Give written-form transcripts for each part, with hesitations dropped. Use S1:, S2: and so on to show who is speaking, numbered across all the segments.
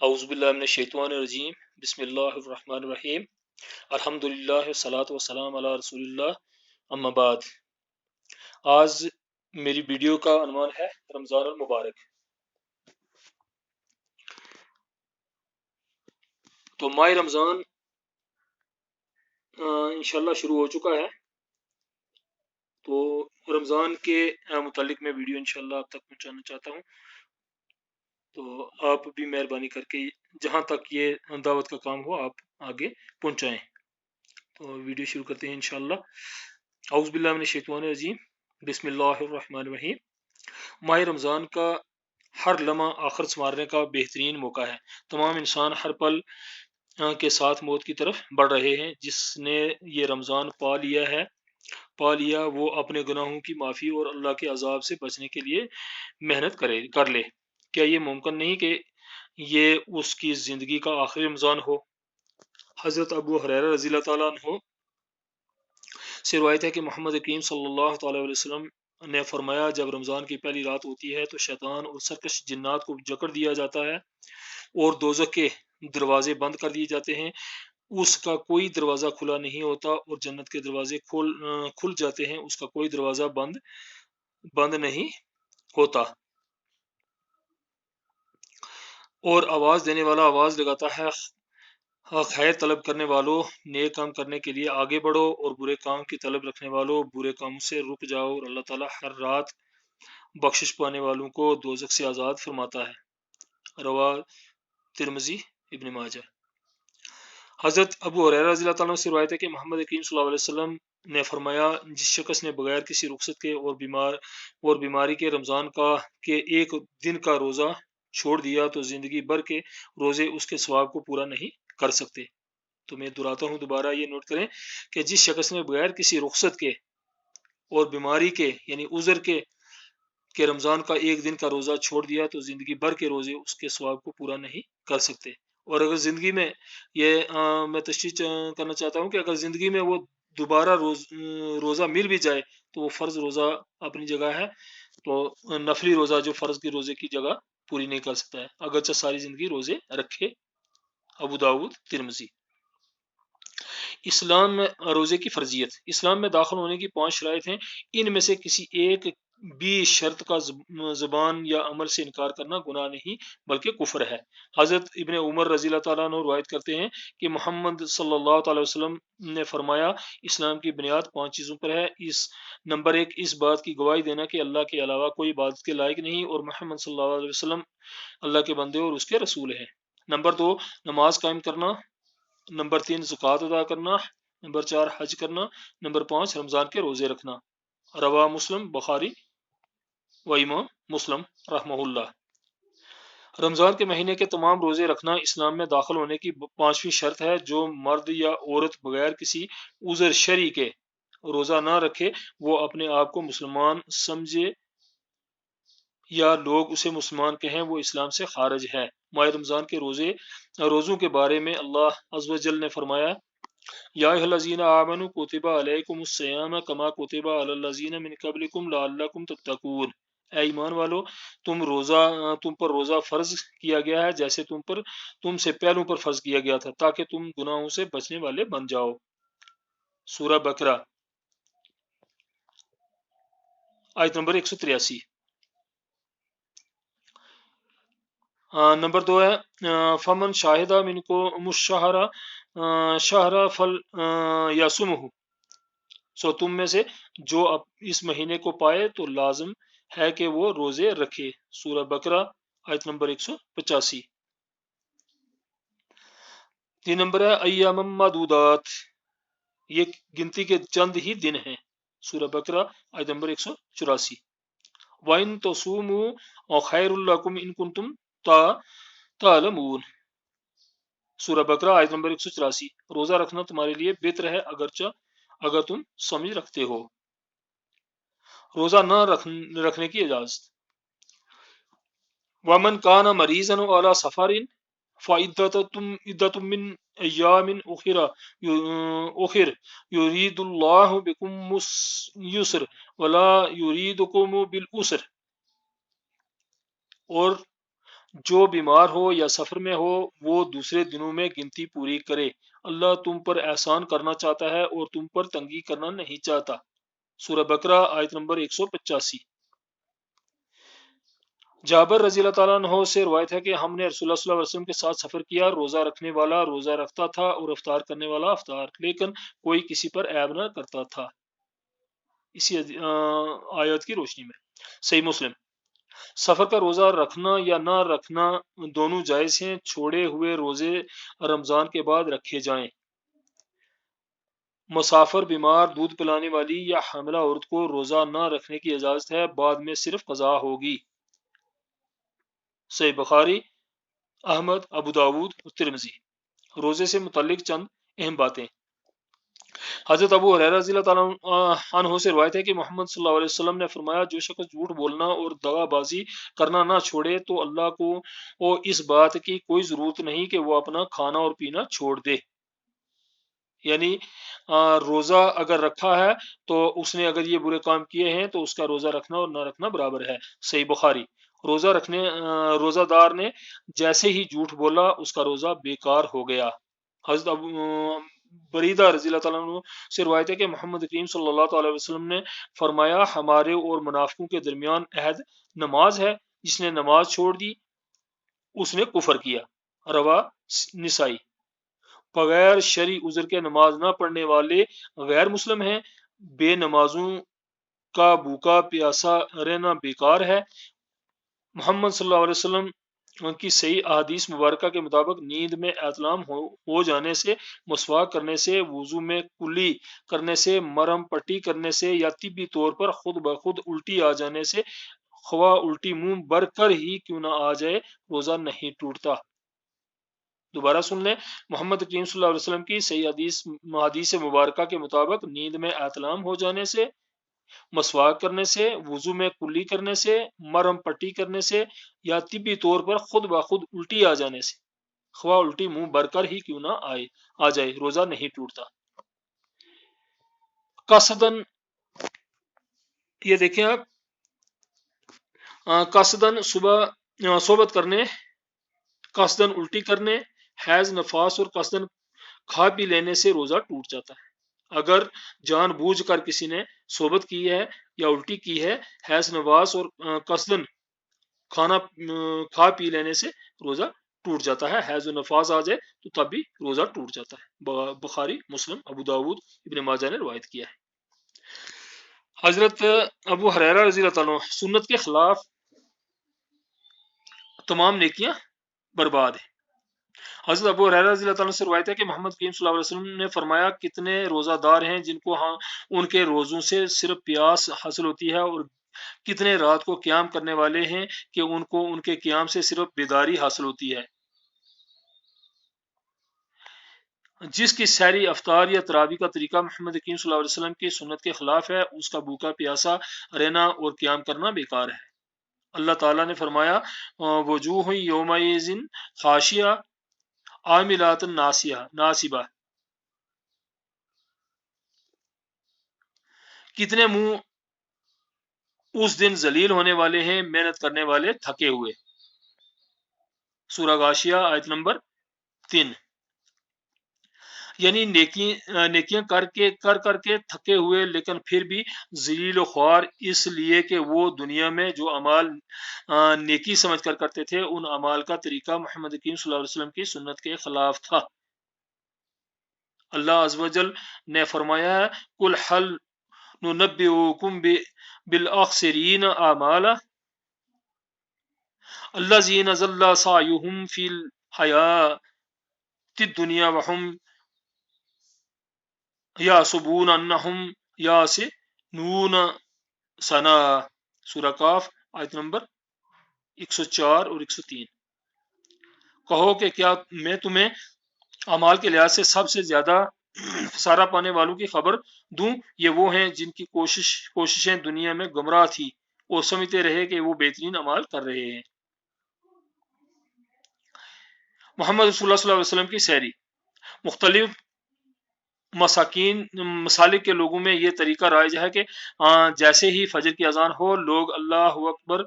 S1: اعوذ باللہ من الشیطان الرجیم بسم اللہ الرحمن الرحیم الحمدللہ والصلاۃ والسلام علی رسول اللہ اما بعد۔ آج میری ویڈیو کا عنوان ہے رمضان المبارک۔ تو ماہ رمضان انشاءاللہ شروع ہو چکا ہے، تو رمضان کے متعلق میں ویڈیو انشاءاللہ آپ تک پہنچانا چاہتا ہوں، تو آپ بھی مہربانی کر کے جہاں تک یہ دعوت کا کام ہو آپ آگے پہنچائیں۔ تو ویڈیو شروع کرتے ہیں انشاءاللہ۔ اعوذ باللہ من الشیطان الرجیم بسم اللہ الرحمن الرحیم۔ ماہ رمضان کا ہر لمحہ آخر سنوارنے کا بہترین موقع ہے۔ تمام انسان ہر پل کے ساتھ موت کی طرف بڑھ رہے ہیں۔ جس نے یہ رمضان پا لیا وہ اپنے گناہوں کی معافی اور اللہ کے عذاب سے بچنے کے لیے محنت کر لے۔ کیا یہ ممکن نہیں کہ یہ اس کی زندگی کا آخری رمضان ہو؟ حضرت ابو ہریرہ رضی اللہ تعالیٰ عنہ سے روایت ہے کہ محمد کریم صلی اللہ تعالیٰ علیہ وسلم نے فرمایا، جب رمضان کی پہلی رات ہوتی ہے تو شیطان اور سرکش جنات کو جکڑ دیا جاتا ہے اور دوزخ کے دروازے بند کر دیے جاتے ہیں۔ اس کا کوئی دروازہ کھلا نہیں ہوتا اور جنت کے دروازے کھل جاتے ہیں، اس کا کوئی دروازہ بند نہیں ہوتا۔ اور آواز دینے والا آواز لگاتا ہے، خیر طلب کرنے والوں، نیک کام کرنے کے لیے آگے بڑھو، اور برے کام کی طلب رکھنے والوں، برے کاموں سے رک جاؤ۔ اور اللہ تعالیٰ ہر رات بخشش پانے والوں کو دوزخ سے آزاد فرماتا ہے۔ رواہ ترمذی ابن ماجہ۔ حضرت ابو ہریرہ رضی اللہ تعالیٰ عنہ سے روایت ہے کہ محمد کریم صلی اللہ علیہ وسلم نے فرمایا، جس شخص نے بغیر کسی رخصت کے اور بیماری کے رمضان کے ایک دن کا روزہ چھوڑ دیا تو زندگی بھر کے روزے اس کے ثواب کو پورا نہیں کر سکتے۔ تو میں دہراتا ہوں، دوبارہ یہ نوٹ کریں کہ جس شخص نے بغیر کسی رخصت کے اور بیماری کے یعنی عذر کے رمضان کا ایک دن کا روزہ چھوڑ دیا تو زندگی بھر کے روزے اس کے ثواب کو پورا نہیں کر سکتے۔ اور اگر زندگی میں میں تشریح کرنا چاہتا ہوں کہ اگر زندگی میں وہ دوبارہ روزہ مل بھی جائے تو وہ فرض روزہ اپنی جگہ ہے، تو نفلی روزہ جو فرض کی روزے کی جگہ پوری نہیں کر سکتا ہے، اگرچہ ساری زندگی روزے رکھے۔ ابو داؤد ترمذی۔ اسلام میں روزے کی فرضیت۔ اسلام میں داخل ہونے کی 5 شرائط ہیں، ان میں سے کسی ایک بھی شرط کا زبان یا عمل سے انکار کرنا گناہ نہیں بلکہ کفر ہے۔ حضرت ابن عمر رضی اللہ تعالیٰ عنہ روایت کرتے ہیں کہ محمد صلی اللہ تعالی وسلم نے فرمایا، اسلام کی بنیاد 5 چیزوں پر ہے۔ نمبر 1، اس بات کی گواہی دینا کہ اللہ کے علاوہ کوئی عبادت کے لائق نہیں اور محمد صلی اللہ علیہ وسلم اللہ کے بندے اور اس کے رسول ہیں۔ نمبر 2، نماز قائم کرنا۔ نمبر 3، زکوٰۃ ادا کرنا۔ نمبر 4، حج کرنا۔ نمبر 5، رمضان کے روزے رکھنا۔ رواہ مسلم، بخاری و امام مسلم رحمہ اللہ۔ رمضان کے مہینے کے تمام روزے رکھنا اسلام میں داخل ہونے کی 5ویں شرط ہے۔ جو مرد یا عورت بغیر کسی عذر شرعی کے روزہ نہ رکھے وہ اپنے آپ کو مسلمان سمجھے یا لوگ اسے مسلمان کہیں، وہ اسلام سے خارج ہے۔ ماہ رمضان کے روزوں کے بارے میں اللہ عز و جل نے فرمایا، یا ایھا الذین آمنوا کتب علیکم الصیام کما کتب علی الذین من قبلکم لعلکم تتقون۔ اے ایمان والو، تم پر روزہ فرض کیا گیا ہے جیسے تم سے پہلوں پر فرض کیا گیا تھا، تاکہ تم گناہوں سے بچنے والے بن جاؤ۔ سورہ بقرہ آیت نمبر 183۔ نمبر 2 ہے فمن شاہد منکم الشہر فلیصمہ۔ سو تم میں سے جو اس مہینے کو پائے تو لازم ہے کہ وہ روزے رکھے۔ سورہ بقرہ آیت نمبر 185۔ 3 نمبر ہے ایام معدودات، یہ گنتی کے چند ہی دن ہیں۔ سورہ بقرہ آیت نمبر 184۔ وَإِن تَصُومُوا خَيْرٌ لَكُمْ إِن كُنتُمْ تعلمون۔ سورہ بقرہ آیت نمبر 184۔ روزہ رکھنا تمہارے لیے بہتر ہے اگر تم سمجھ رکھتے ہو۔ روزہ نہ رکھنے کی اجازت۔ وَمَنْ كَانَ مَرِيضًا أَوْ عَلَى سَفَرٍ فَعِدَّةٌ مِّنْ أَيَّامٍ أُخَرَ يُرِيدُ اللَّهُ بِكُمُ الْيُسْرَ وَلَا يُرِيدُ بِكُمُ الْعُسْرَ۔ اور جو بیمار ہو یا سفر میں ہو وہ دوسرے دنوں میں گنتی پوری کرے، اللہ تم پر احسان کرنا چاہتا ہے اور تم پر تنگی کرنا نہیں چاہتا۔ سورہ بقرہ آیت نمبر 185۔ جابر رضی اللہ تعالیٰ عنہ سے روایت ہے کہ ہم نے رسول اللہ صلی اللہ علیہ وسلم کے ساتھ سفر کیا، روزہ رکھنے والا روزہ رکھتا تھا اور افطار کرنے والا افطار، لیکن کوئی کسی پر عیب نہ کرتا تھا، اسی آیت کی روشنی میں۔ صحیح مسلم۔ سفر کا روزہ رکھنا یا نہ رکھنا دونوں جائز ہیں، چھوڑے ہوئے روزے رمضان کے بعد رکھے جائیں۔ مسافر، بیمار، دودھ پلانے والی یا حاملہ عورت کو روزہ نہ رکھنے کی اجازت ہے، بعد میں صرف قضا ہوگی۔ صحیح بخاری، احمد، ابو داود اور ترمذی۔ روزے سے متعلق چند اہم باتیں۔ حضرت ابو ہریرہ رضی اللہ تعالیٰ عنہ سے روایت ہے کہ محمد صلی اللہ علیہ وسلم نے فرمایا، جو شخص جھوٹ بولنا اور دغا بازی کرنا نہ چھوڑے تو اللہ کو اس بات کی کوئی ضرورت نہیں کہ وہ اپنا کھانا اور پینا چھوڑ دے۔ یعنی روزہ اگر رکھا ہے تو اس نے اگر یہ برے کام کیے ہیں تو اس کا روزہ رکھنا اور نہ رکھنا برابر ہے۔ صحیح بخاری۔ روزہ دار نے جیسے ہی جھوٹ بولا اس کا روزہ بیکار ہو گیا۔ حضرت بریدہ رضی اللہ تعالیٰ عنہ سے روایت ہے کہ محمد کریم صلی اللہ تعالی وسلم نے فرمایا، ہمارے اور منافقوں کے درمیان عہد نماز ہے، جس نے نماز چھوڑ دی اس نے کفر کیا۔ روا نسائی۔ بغیر شرعی عذر کے نماز نہ پڑھنے والے غیر مسلم ہیں، بے نمازوں کا بھوکا پیاسا رہنا بیکار ہے۔ محمد صلی اللہ علیہ وسلم کی صحیح احادیث مبارکہ کے مطابق نیند میں احتلام ہو جانے سے، مسواک کرنے سے، وضو میں کلی کرنے سے، مرہم پٹی کرنے سے یا طبی طور پر خود بخود الٹی آ جانے سے، خواہ الٹی منہ بھر کر ہی کیوں نہ آ جائے، روزہ نہیں ٹوٹتا۔ دوبارہ سن لیں، محمد کریم صلی اللہ علیہ وسلم کی صحیح حدیث مبارکہ کے مطابق نیند میں احتلام ہو جانے سے، مسواک کرنے سے، وضو میں کلی کرنے سے، مرہم پٹی کرنے سے یا طبی طور پر خود بخود الٹی آ جانے سے، خواہ الٹی منہ بھر کر ہی کیوں نہ آ جائے، روزہ نہیں ٹوٹتا۔ قصدن، یہ دیکھیں آپ، قصدن صحبت کرنے، قصدن الٹی کرنے، حیض، نفاس اور قصدن کھا پی لینے سے روزہ ٹوٹ جاتا ہے۔ اگر جان بوجھ کر کسی نے صحبت کی ہے یا الٹی کی ہے، حیض، نفاس اور قصدن کھا پی لینے سے روزہ ٹوٹ جاتا ہے۔ حیض و نفاس آ جائے تو تب بھی روزہ ٹوٹ جاتا ہے۔ بخاری، مسلم، ابو داود، ابن ماجہ نے روایت کیا ہے۔ حضرت ابو ہریرہ رضی اللہ تعالیٰ عنہ، سنت کے خلاف تمام نیکیاں برباد ہیں۔ حضرت ابو ہریرہ رضی اللہ تعالیٰ عنہ سے روایت ہے کہ محمد کریم صلی اللہ علیہ وسلم نے فرمایا، کتنے روزہ دار ہیں جن کو ان کے روزوں سے صرف پیاس حاصل ہوتی ہے، اور کتنے رات کو قیام کرنے والے ہیں کہ ان کو ان کے قیام سے صرف بیداری حاصل ہوتی ہے۔ جس کی سحری، افطار یا تراوی کا طریقہ محمد کریم صلی اللہ علیہ وسلم کی سنت کے خلاف ہے، اس کا بھوکا پیاسا رہنا اور قیام کرنا بیکار ہے۔ اللہ تعالیٰ نے فرمایا، وجوہ یومئذ خاشعہ عاملات ناصبہ، کتنے منہ اس دن ذلیل ہونے والے ہیں، محنت کرنے والے تھکے ہوئے۔ سورہ غاشیہ آیت نمبر 3۔ یعنی نیکیاں کر کے تھکے ہوئے، لیکن پھر بھی ذلیل و خوار، اس لیے کہ وہ دنیا میں جو اعمال نیکی سمجھ کر کرتے تھے، ان اعمال کا طریقہ محمد کریم صلی اللہ علیہ وسلم کی سنت کے خلاف تھا۔ اللہ عز و جل نے فرمایا ہے، قل هل ننبئکم بالاخسرین اعمالا الذین ضل سعیهم فی الحیاۃ الدنیا وهم یحسبون انہم یحسنون صنعا۔ سورہ قاف آیت نمبر 104 اور 103۔ کہو کہ کیا میں تمہیں اعمال کے لحاظ سے سب سے زیادہ خسارہ پانے والوں کی خبر دوں؟ یہ وہ ہیں جن کی کوششیں دنیا میں گمراہ تھی اور سمجھتے رہے کہ وہ بہترین اعمال کر رہے ہیں۔ محمد رسول اللہ صلی اللہ علیہ وسلم کی سحری۔ مساکین مسالک کے لوگوں میں یہ طریقہ رائج ہے کہ جیسے ہی فجر کی اذان ہو لوگ اللہ اکبر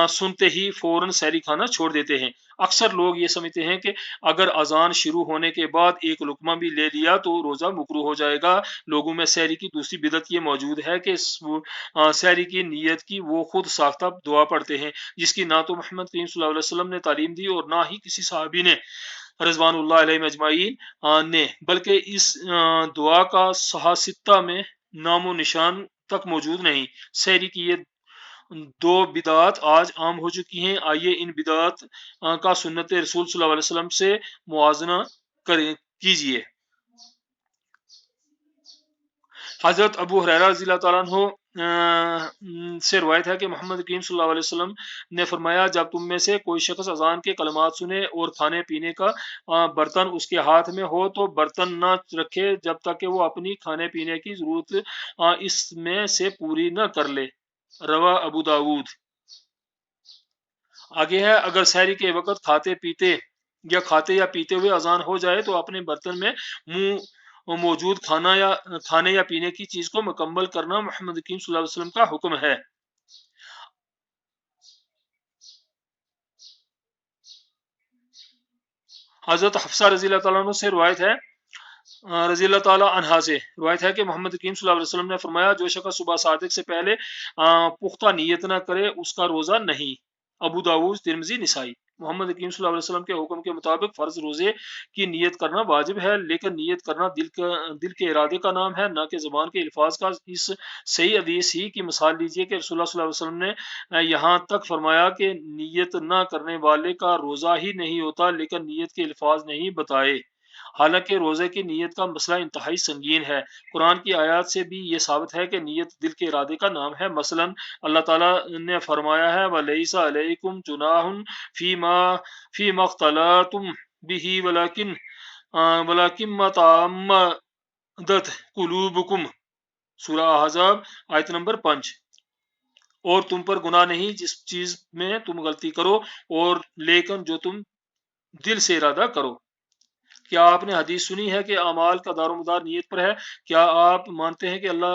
S1: سنتے ہی فوراً سحری کھانا چھوڑ دیتے ہیں۔ اکثر لوگ یہ سمجھتے ہیں کہ اگر اذان شروع ہونے کے بعد ایک لقمہ بھی لے لیا تو روزہ مکروہ ہو جائے گا۔ لوگوں میں سحری کی دوسری بدعت یہ موجود ہے کہ سحری کی نیت کی وہ خود ساختہ دعا پڑھتے ہیں، جس کی نہ تو محمد کریم صلی اللہ علیہ وسلم نے تعلیم دی اور نہ ہی کسی صحابی نے رضوان اللہ علیہ مجمعین نے، بلکہ اس دعا کا صحاح میں نام و نشان تک موجود نہیں۔ سحری کی یہ دو بدعات آج عام ہو چکی ہیں۔ آئیے ان بدعات کا سنت رسول صلی اللہ علیہ وسلم سے موازنہ کیجیے۔ حضرت ابو ہریرہ رضی اللہ تعالیٰ عنہ سے روایت ہے کہ محمد کریم صلی اللہ علیہ وسلم نے فرمایا، جب تم میں سے کوئی شخص اذان کے کلمات سنے اور کھانے پینے کا برتن اس کے ہاتھ میں ہو تو برتن نہ رکھے جب تک کہ وہ اپنی کھانے پینے کی ضرورت اس میں سے پوری نہ کر لے۔ رواہ ابو داود۔ آگے ہے، اگر سحری کے وقت کھاتے یا پیتے ہوئے اذان ہو جائے تو اپنے برتن میں موجود کھانے یا پینے کی چیز کو مکمل کرنا محمد کریم صلی اللہ علیہ وسلم کا حکم ہے۔ حضرت حفصہ رضی اللہ تعالیٰ عنہ سے روایت ہے رضی اللہ تعالیٰ عنہا سے روایت ہے کہ محمد کریم صلی اللہ علیہ وسلم نے فرمایا، جو شخص صبح صادق سے پہلے پختہ نیت نہ کرے اس کا روزہ نہیں۔ ابو داؤد، ترمذی، نسائی۔ محمد کریم صلی اللہ علیہ وسلم کے حکم کے مطابق فرض روزے کی نیت کرنا واجب ہے، لیکن نیت کرنا دل کے ارادے کا نام ہے، نہ کہ زبان کے الفاظ کا۔ اس صحیح حدیث ہی کی مثال لیجیے کہ رسول اللہ صلی اللہ علیہ وسلم نے یہاں تک فرمایا کہ نیت نہ کرنے والے کا روزہ ہی نہیں ہوتا، لیکن نیت کے الفاظ نہیں بتائے۔ حالانکہ روزے کی نیت کا مسئلہ انتہائی سنگین ہے۔ قرآن کی آیات سے بھی یہ ثابت ہے کہ نیت دل کے ارادے کا نام ہے۔ مثلا اللہ تعالیٰ نے فرمایا ہے وَلَيْسَ عَلَيْكُمْ جُنَاحٌ فِيمَا اخْتَلَفْتُمْ بِهِ وَلَكِن مَّا تَعَمَّدَتْ قُلُوبُكُمْ۔ سورہ احزاب آیت نمبر 5۔ اور تم پر گناہ نہیں جس چیز میں تم غلطی کرو، اور لیکن جو تم دل سے ارادہ کرو۔ کیا آپ نے حدیث سنی ہے کہ اعمال کا دار و مدار نیت پر ہے؟ کیا آپ مانتے ہیں کہ اللہ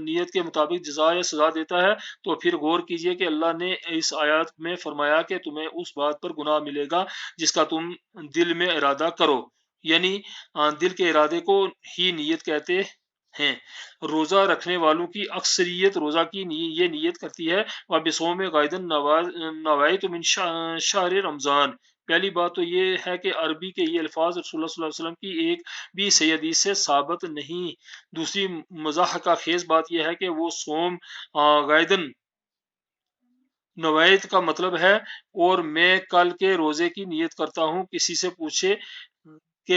S1: نیت کے مطابق جزا یا سزا دیتا ہے؟ تو پھر غور کیجئے کہ اللہ نے اس آیات میں فرمایا کہ تمہیں اس بات پر گناہ ملے گا جس کا تم دل میں ارادہ کرو، یعنی دل کے ارادے کو ہی نیت کہتے ہیں۔ روزہ رکھنے والوں کی اکثریت روزہ کی یہ نیت کرتی ہے وَبِصَوْمِ غَدٍ نَوَیْتُ مِنْ شَہْرِ رمضان۔ پہلی بات تو یہ ہے کہ عربی کے یہ الفاظ رسول اللہ صلی اللہ علیہ وسلم کی ایک بھی صحیح حدیث سے ثابت نہیں۔ دوسری مضحکہ خیز بات یہ ہے کہ وہ صوم غیدن نویت کا مطلب ہے اور میں کل کے روزے کی نیت کرتا ہوں۔ کسی سے پوچھے کہ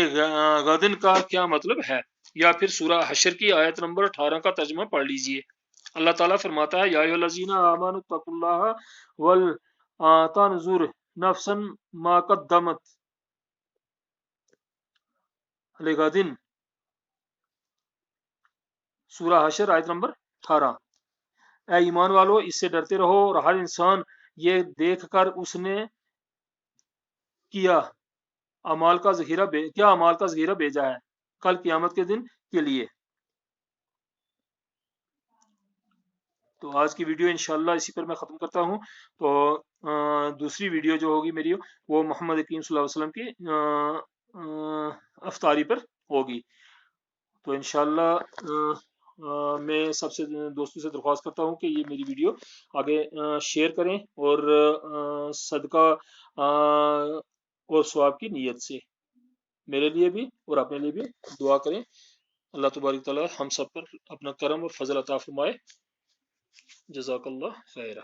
S1: غدن کا کیا مطلب ہے، یا پھر سورہ حشر کی آیت نمبر 18 کا ترجمہ پڑھ لیجئے۔ اللہ تعالیٰ فرماتا ہے یا ایھا الذین آمنوا اتقوا اللہ ولتنظر نفس ما قدمت لغد۔ سورہ حشر آیت نمبر 18۔ اے ایمان والو، اس سے ڈرتے رہو اور ہر انسان یہ دیکھ کر اس نے کیا اعمال کا ذخیرہ بھیجا ہے کل قیامت کے دن کے لیے۔ تو آج کی ویڈیو انشاءاللہ اسی پر میں ختم کرتا ہوں۔ تو دوسری ویڈیو جو ہوگی میری وہ محمد کریم صلی اللہ علیہ وسلم کی افطاری پر ہوگی۔ تو انشاءاللہ میں سب سے دوستوں سے درخواست کرتا ہوں کہ یہ میری ویڈیو آگے شیئر کریں اور صدقہ اور ثواب کی نیت سے میرے لیے بھی اور اپنے لیے بھی دعا کریں۔ اللہ تبارک تعالی ہم سب پر اپنا کرم اور فضل عطا فرمائے۔ جزاک اللہ خیرہ۔